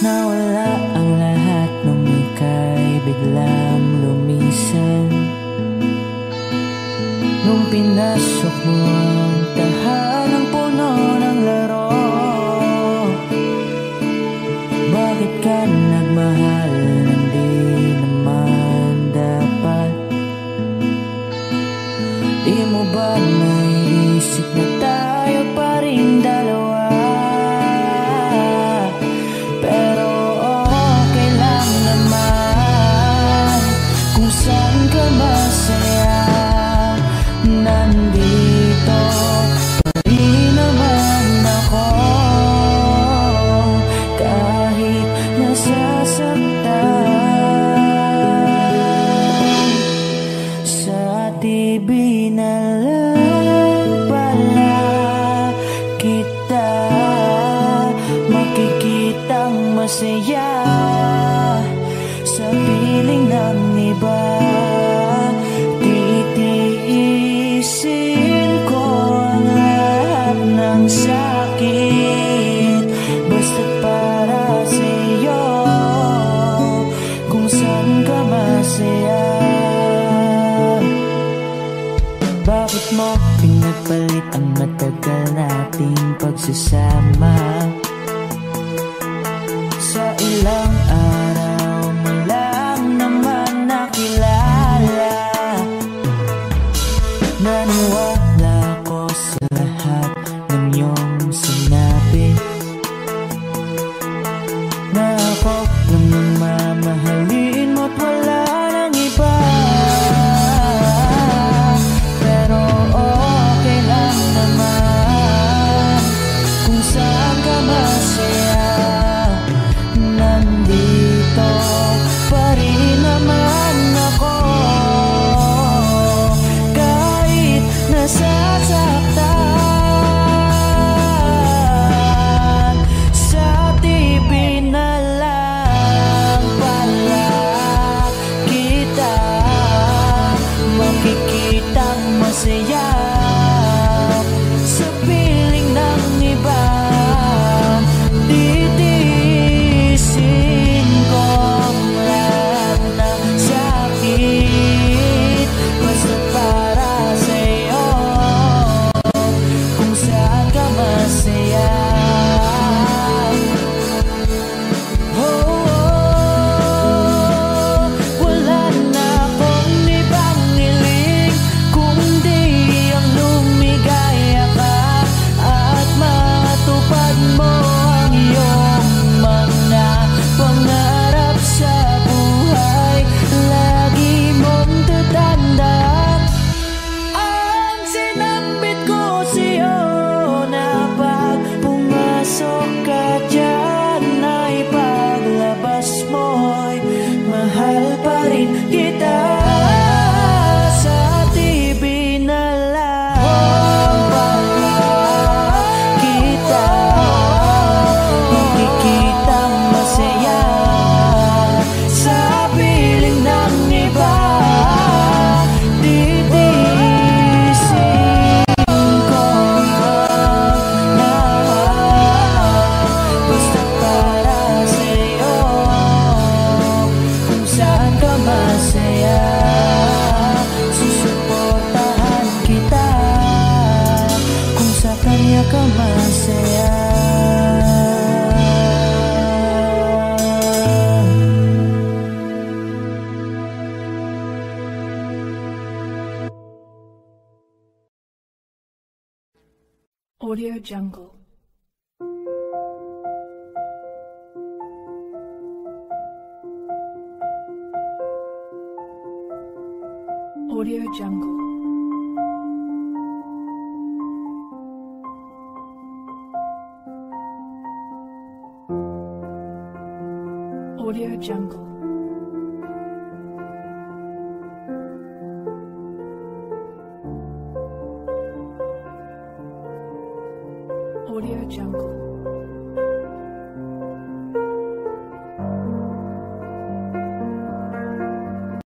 Nawala ang lahat nung ika'y biglang lumisan. Nung pinasok mo ang tahanang puno ng laro, bakit ka nagmahal nang di naman dapat? Di mo ba naisip na tayo pa rin dalawa? Pero okay lang naman kung saan ka masaya. Nandito pa rin naman ako, kahit nasasaktan. Sa TV na lang pala kita makikitang masaya. Sa piling ng iba, titiisin ko ang lahat ng sakit, basta't para sa'yo, kung saan ka masaya. Bakit mo pinagpalit ang matagal nating pagsasama? Sa ilang araw mo lang naman nakilala. Naniwala ko sa lahat ng iyong sinabi, na ako lang ang mamahalin mo't wala nang iba. Pero okay lang naman kung saan ka masaya. Nandito pa rin naman ako, kahit nasasaktan. Sa TV na lang pala kita makikitang masaya. Sa piling ng iba, titiisin ko ang lahat ng sakit, basta para sa'yo, kung saan ka masaya. Oh, oh, wala na akong ibang hiling kundi ang lumigaya ka at matupad mo ang iyong mga pangarap sa buhay. Lagi mong tatandaan ang sinambit ko sa'yo, na pag pumasok ka dyan ay paglabas mo'y mahal pa rin kita. Sa TV na lang pala kita makikitang masaya. Sa piling ng iba, titiisin ko ang lahat, basta para sa'yo, kung saan ka masaya. Susuportahan kita kung sa kanya ka masaya. Audio Jungle. Audio Jungle. Audio Jungle.